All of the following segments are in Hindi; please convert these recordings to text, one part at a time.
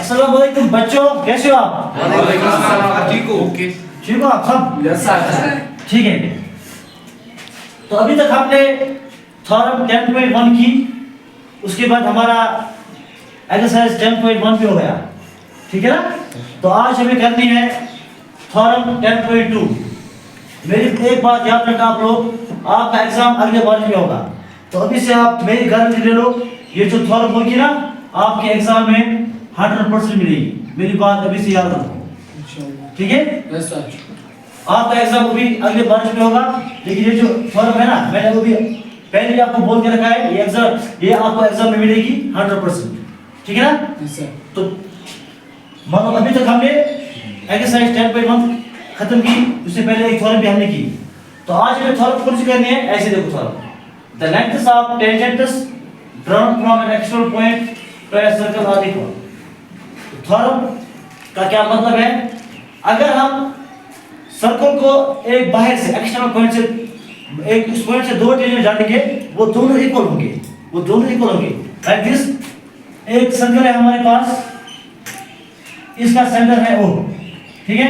अस्सलाम वालेकुम बच्चों, कैसे हो आप? वालेकुम अस्सलाम। ठीक हो? ओके। ठीक हो आप सब? Yes sir. ठीक है। तो अभी तक हमने थ्योरम 10.1 की, उसके बाद हमारा एक्सरसाइज 10.1 पे हो गया, ठीक है ना? तो आज हमें करनी है थ्योरम 10.2। मेरी एक बात याद रखना आप लोग, आपका एग्जाम अगले बार में होगा, तो अभी से आप मेरी गारंटी ले लो, ये जो थ्योरम होगी ना आपके एग्जाम में 100% मिलेगी। मेरी बात अभी से याद रखो, ठीक है? Yes sir. आपका एग्जाम अभी अगले बारिश में होगा, लेकिन ये जो फॉर्म है ना, मैंने वो भी पहले ही आपको बोल के रखा है, ये आपको एग्जाम में मिलेगी 100%, ठीक है ना? Yes sir. तो मानो अभी तक हमने एक्सरसाइज 10.1 खत्म की, उससे पहले एक फॉर्म भी हमने की। तो आज हमें फॉर्म कौन सी करनी है? ऐसे देखो form, the lengths of tangents drawn from an external point to a circle are equal. Theorem का क्या मतलब है? अगर हम सर्कल को एक बाहर से एक्सटर्नल पॉइंट से एक इस पॉइंट से दो टेंजेंट डालेंगे, वो दोनों इक्वल होंगे, वो दोनों इक्वल होंगे। लाइक दिस, एक सर्कल है हमारे पास, इसका सेंटर है O, ठीक है?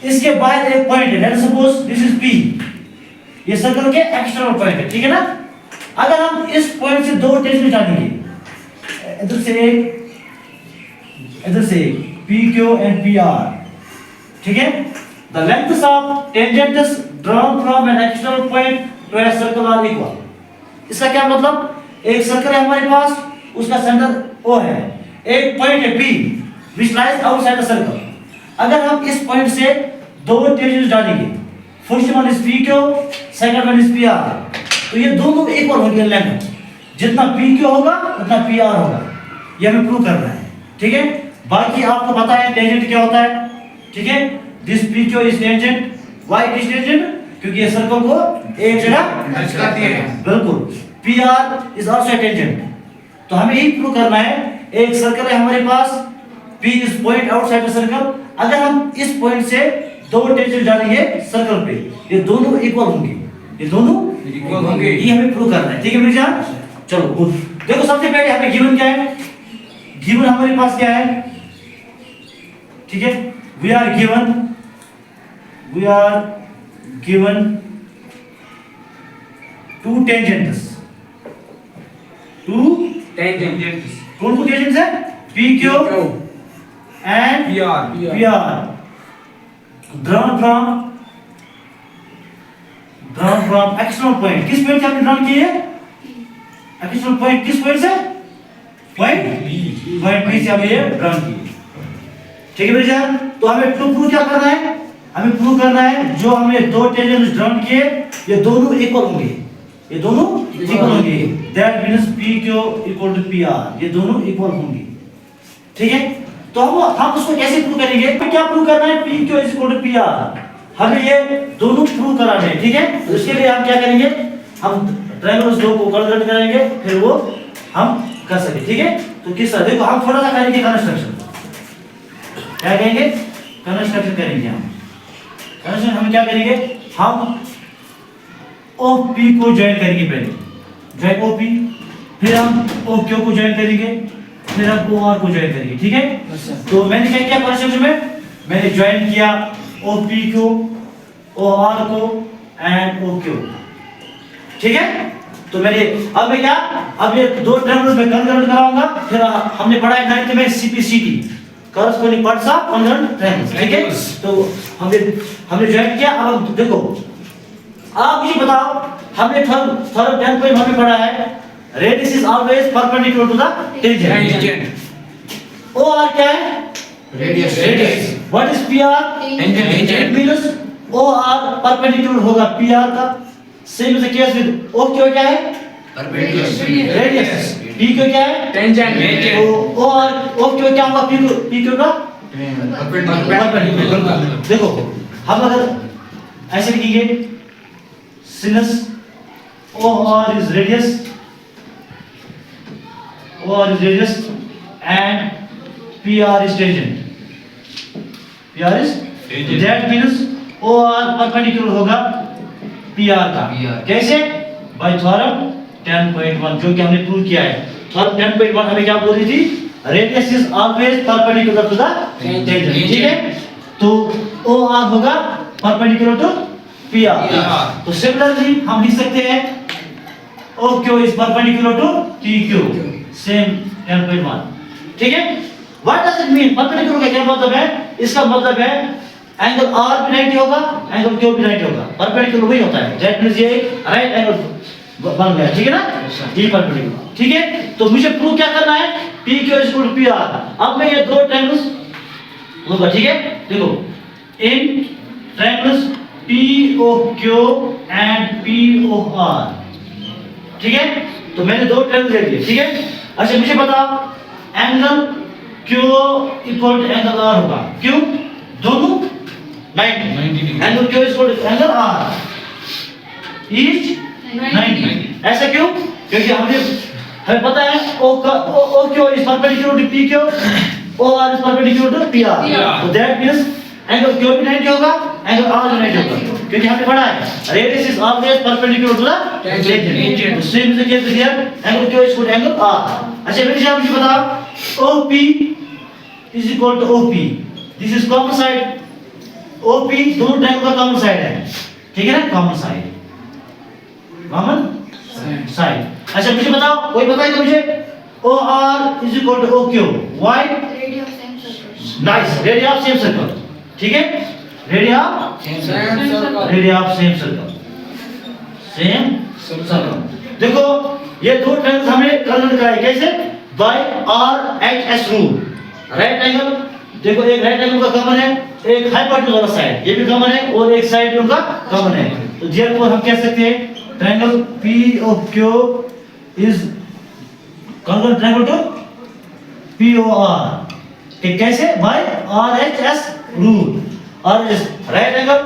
इसके बाहर एक पॉइंट है, let's suppose this is P, ये सर्कल के एक्सटर्नल पॉइंट है, ठीक है ना? अगर हम इस पॉइंट से दो टेंजेंट डालेंगे, इधर से एक, इधर से PQ and PR, ठीक है? The lengths of tangents drawn from an external point to a circle are equal. इसका क्या मतलब? एक सर्कल है हमारे पास, उसका सेंटर O है, एक पॉइंट है P which lies outside the circle. अगर हम इस पॉइंट से दो टेंजेंट्स डालेंगे, first one is PQ, second one is PR, तो ये दोनों इक्वल होंगे लेंथ, जितना PQ होगा उतना PR होगा। ये हमें प्रूव करना है, ठीक है? बाकी आपको पता है टेंजेंट क्या होता है, ठीक है? This PQ is tangent, why it is tangent? क्योंकि ये सर्कल को एक जगह टच करती है। बिल्कुल। PR is also tangent. तो हमें यही प्रूव करना है, एक सर्कल है हमारे पास, P is point outside the circle, अगर हम इस पॉइंट से दो टेंजेंट डालेंगे सर्कल पे, ये दोनों इक्वल होंगे, ये दोनों इक्वल होंगे। ये हमें प्रूव करना है, ठीक है मेरे जान? चलो गुड। देखो सबसे पहले हमें गिवन क्या है? गिवन हमारे पास क्या है, ठीक है? We are given two tangents, two tangents. कौन कौन टेंजेंट्स है? PQ and PR drawn from external point। किस पॉइंट से हमने ड्रॉन किए? एक्सटर्नल पॉइंट, किस पॉइंट से? पॉइंट P से हमने ये ड्रॉन किए, ठीक है मेरे जान? तो हमें प्रूव क्या करना है? हमें प्रूव करना है जो हमने दो टेंजेंट्स ड्रॉन किए, ये दोनों इक्वल होंगे, ये दोनों इक्वल होंगे। That means PQ equal to PR, ये दोनों इक्वल होंगे, ठीक है? तो हम उसको कैसे प्रूव करेंगे? क्या प्रूव करना है? PQ is equal to PR, हमें ये दोनों प्रूव कराने हैं, ठीक है? तो इसके लिए हम क्या करेंगे? हम ट्रायंगल्स दो को कन्वर्ट करेंगे, फिर वो हम कर सके, ठीक है? तो किस तरह देखो, हम थोड़ा सा करेंगे कंस्ट्रक्शन। क्या करेंगे? कंस्ट्रक्शन करेंगे हम। कंस्ट्रक्शन हम क्या करेंगे? हम OP को ज्वाइन करेंगे, पहले ज्वाइन OP, फिर हम OQ को ज्वाइन करेंगे, फिर हम OR को ज्वाइन करेंगे, ठीक है? तो मैंने क्या किया कंस्ट्रक्शन में? मैंने ज्वाइन किया OP को, OR को एंड OQ, ठीक है? तो मैंने अब ये दो ट्रायंगल्स में कन्वर्ट कराऊंगा। फिर हमने पढ़ा है 9th में CPCT, corresponding parts of congruent triangles, ठीक है? तो हमने ज्वाइन किया। अब देखो, आप मुझे बताओ, हमने थ्योरम 10.1 में पढ़ा है, radius is always perpendicular to the tangent. OR क्या है? Radius. What is PR? Tangent. Means OR perpendicular होगा PR का। Same is the case with OQ क्या है? रेडियस। PQ क्या है? टेंजेंट। तो OQ क्या होगा? PQ का परपेंडिकुलर। देखो, हम अगर ऐसे लिखेंगे, सिनस OR is radius and PR is tangent। that means OR perpendicular होगा PR का। कैसे? बाय थ्योरम 10.1, जो कि हमने प्रूव किया है। थ्योरम 10.1 हमें क्या बोल रही थी? Radius is always perpendicular to the tangent, ठीक है। तो OR होगा परपेंडिकुलर टू PR। तो सिमिलरली हम लिख सकते हैं OQ is perpendicular to PQ, same 10.1, ठीक है। What does it mean? Perpendicular का क्या मतलब है? इसका मतलब है एंगल R भी 90 होगा, एंगल Q भी 90 होगा, परपेंडिकुलर वही होता है। दैट मींस ये राइट एंगल बन गया, ठीक है ना, ये परपेंडिकुलर, ठीक है। तो मुझे प्रूव क्या करना है? PQ is equal to PR। अब मैं ये दो ट्रायंगल्स होगा, ठीक है। देखो इन ट्रायंगल्स POQ एंड POR, ठीक है। तो मैंने दो ट्रायंगल ले लिए, ठीक है। अच्छा मुझे बताओ angle Q equal to angle R होगा, क्यों? दोनों 90, angle Q equal to angle R is 90। ऐसा क्यों? क्योंकि हमें पता है OQ is perpendicular to PQ, OR is perpendicular to PR। तो दैट मींस एंगल Q भी 90 होगा, एंगल R भी 90 होगा, क्योंकि हमने पढ़ा है radius is always perpendicular to the tangent. तो same is the case here, angle Q is equal to angle R। अच्छा मुझे बताओ OP is equal to OP, this is common side. OP दोनों ट्रायंगल का कॉमन साइड है, ठीक है ना, कॉमन साइड, कॉमन साइड। अच्छा मुझे बताओ, कोई बताएगा मुझे OR is equal to OQ, why? Nice, radius of same circle, ठीक है, रेडियस ऑफ सेम सर्कल। देखो ये दो ट्रायंगल्स हमें कन्वर्ट कराए कैसे? By RHS rule. Right angle, देखो एक राइट एंगल का कॉमन है, एक हाइपोटेन्यूज वाला साइड ये भी कॉमन है, और एक साइड उनका कॉमन है। तो देयरफॉर हम कह सकते हैं triangle POQ is congruent triangle to POR, ठीक कैसे? By RHS rule. RHS right angle,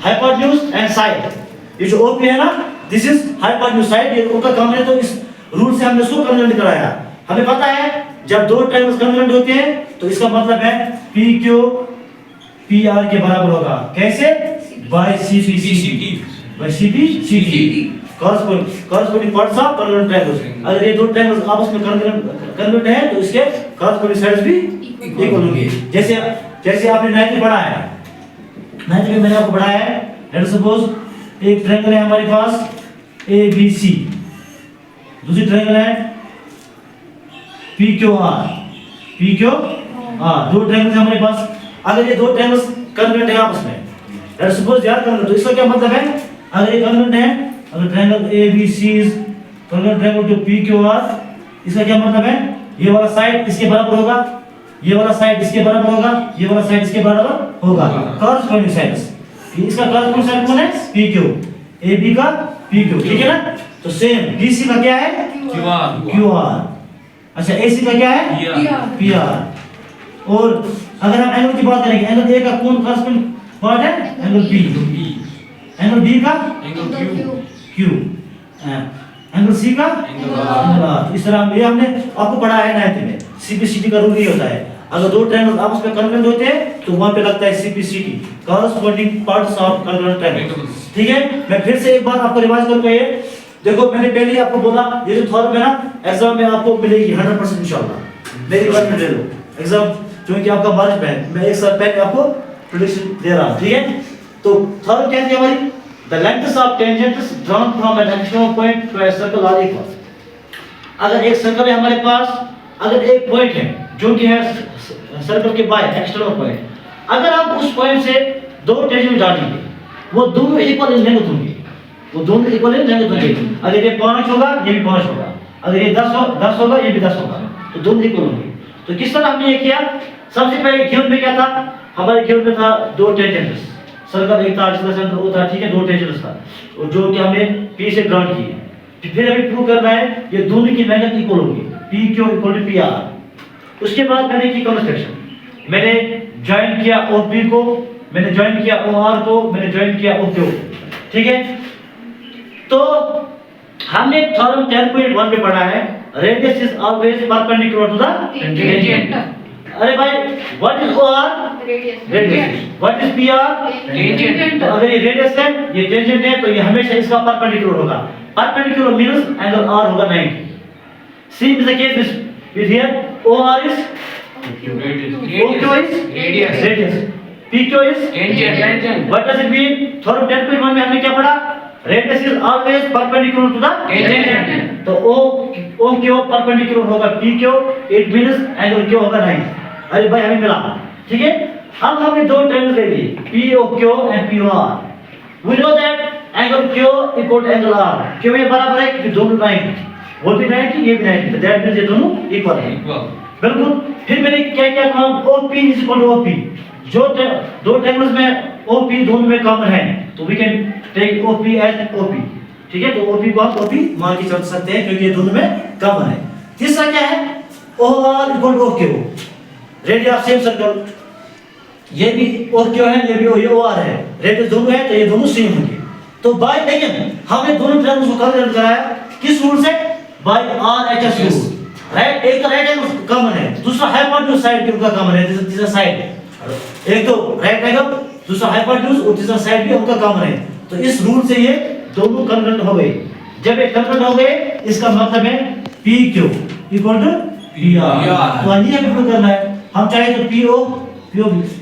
hypotenuse and side. ये जो OP है ना, दिस इज हाइपोटेन्यूज साइड, ये उनका कॉमन है, तो इस रूल से हमने इसको कन्वर्ट कराया। हमें पता है जब दो ट्रायंगल्स कन्वर्ट होते हैं तो इसका मतलब है PQ PR के बराबर होगा, कैसे? By CPCT, by CPCT, corresponding parts of congruent triangles. अगर ये दो ट्रायंगल्स आपस में कन्वर्ट है तो इसके कॉरस्पॉन्डिंग साइड्स भी इक्वल होंगे। जैसे आपने 9th में पढ़ा है, 9th में मैंने आपको पढ़ाया है, लेट्स सपोज एक ट्रायंगल है हमारे पास ABC, दूसरी ट्रायंगल है PQR, दो ट्रायंगल्स हमारे पास। अगर ये दो ट्रायंगल्स कन्वर्ट है आपस में, लेट्स सपोज यार कन्वर्ट, तो इसका क्या मतलब है? अगर ये कन्वर्ट है, अगर triangle ABC is congruent triangle to PQR, इसका क्या मतलब है? ये वाला साइड इसके बराबर होगा, ये वाला साइड इसके बराबर होगा, ये वाला साइड इसके बराबर होगा, कॉरस्पॉन्डिंग साइड्स। इसका कॉरस्पॉन्डिंग साइड कौन है? PQ, AB का PQ, ठीक है ना। तो सेम BC का क्या है? QR। अच्छा AC का क्या है? PR। और अगर हम एंगल की बात करेंगे, एंगल A का कौन कॉरस्पॉन्डिंग पार्ट है? Angle B। एंगल B का? Q। एंगल C का? Angle R। इस तरह ये हमने आपको पढ़ा है 9th में, CPCT का रूल ये होता है, अगर दो ट्रायंगल्स आपस में कन्वर्ट होते हैं तो वहां पे लगता है CPCT, corresponding parts of congruent triangles, ठीक है। मैं फिर से एक बार आपको रिवाइज करके ये देखो, मैंने पहले ही आपको बोला ये जो थ्योरम है ना, एग्जाम में आपको मिलेगी 100% इंशाल्लाह। मेरी बात में ले लो एग्जाम, क्योंकि आपका बारिश में मैं एक साल पहले आपको प्रेडिक्शन दे रहा हूं, ठीक है। तो थ्योरम क्या थी हमारी? The lengths of tangents drawn from an extreme point to a circle are equal. अगर एक सर्कल है हमारे पास, अगर एक पॉइंट है जो कि है सर्कल के बाहर एक्सटर्नल पॉइंट, अगर आप उस पॉइंट से दो टेंजेंट डालेंगे, वो दोनों इक्वल लेंथ होंगे, वो दोनों इक्वल लेंथ होंगे। अगर ये 5 होगा, ये भी 5 होगा, अगर ये 10 होगा, ये भी 10 होगा, तो दोनों इक्वल होंगे। तो किस तरह हमने ये किया? सबसे पहले गिवन में क्या था? हमारे गिवन में था दो टेंजेंट्स, सर्कल एक था, इसका सेंटर वो था, ठीक है, दो टेंजेंट्स था, और जो कि हमने P से ग्राउंड किए। फिर हमें प्रूव करना है ये दोनों की मेहनत इक्वल होगी, PQ इक्वल टू PR। उसके बाद मैंने की कंस्ट्रक्शन, मैंने ज्वाइन किया OP को, मैंने ज्वाइन किया OR को, मैंने ज्वाइन किया OQ को, ठीक है। तो हमने थ्योरम 10.1 में पढ़ा है radius is always perpendicular to the tangent. अरे भाई what is OR? Radius. What is PR? Tangent. तो अगर ये रेडियस है, ये टेंजेंट है, तो ये हमेशा इसका परपेंडिकुलर होगा। परपेंडिकुलर मींस एंगल R होगा 90। Same is the case with here OR is Radius. OQ is Radius. radius. PQ is Tangent. What does it mean? Theorem 10.1 में हमने क्या पढ़ा? Radius is always perpendicular to the Tangent. तो OQ perpendicular होगा PQ, it means angle Q होगा 90. अरे भाई हमें मिला, ठीक है? अब हमने दो ट्रायंगल ले लिए, POQ and POR. We know that angle Q equal to angle R. क्यों ये बराबर है? क्योंकि दोनों 90, वो भी 90, ये भी 90. तो that means ये दोनों equal है. बिल्कुल. फिर मैंने क्या क्या कहा? OP is equal to OP. जो दो ट्रायंगल्स में OP दोनों में कॉमन है, तो we can take OP as OP. ठीक है? तो OP को आप OP मान के चल सकते हैं क्योंकि ये दोनों में कॉमन है. तीसरा क्या है? OR equal to OQ. Radius same circle. ये भी OQ है, ये भी OR है. रेडियस दोनों है तो ये दोनों सेम होंगे. तो बाय अगेन हमने दोनों ट्रायंगल्स को कैलकुलेट कराया किस रूल से? Bye RHS rule. राइट, एक तो राइट एंगल कॉमन है, दूसरा हाइपोटेन्यूज साइड भी उनका कॉमन है. तीसरा साइड, एक तो राइट एंगल, दूसरा हाइपोटेन्यूज और तीसरा साइड भी उनका कॉमन है. तो इस रूल से ये दोनों कन्वर्ट हो गए. जब ये कन्वर्ट हो गए इसका मतलब है PQ इक्वल टू PR. तो ये हमें प्रूव करना है. हम चाहे तो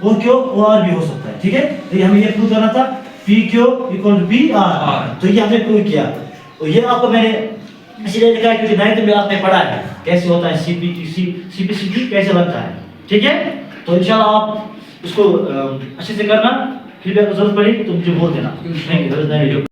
OQ OR भी हो सकता है. ठीक है, तो हमें ये प्रूव करना था PQ इक्वल टू PR. तो ये हमने प्रूव किया. तो ये आपको मैंने इसलिए लिखा है क्योंकि 9th में आपने पढ़ा है कैसे होता है CPCD कैसे लगता है. ठीक है, तो इंशाल्लाह आप इसको अच्छे से करना. फिर भी अगर जरूरत पड़ी तो मुझे बोल देना. Thank you.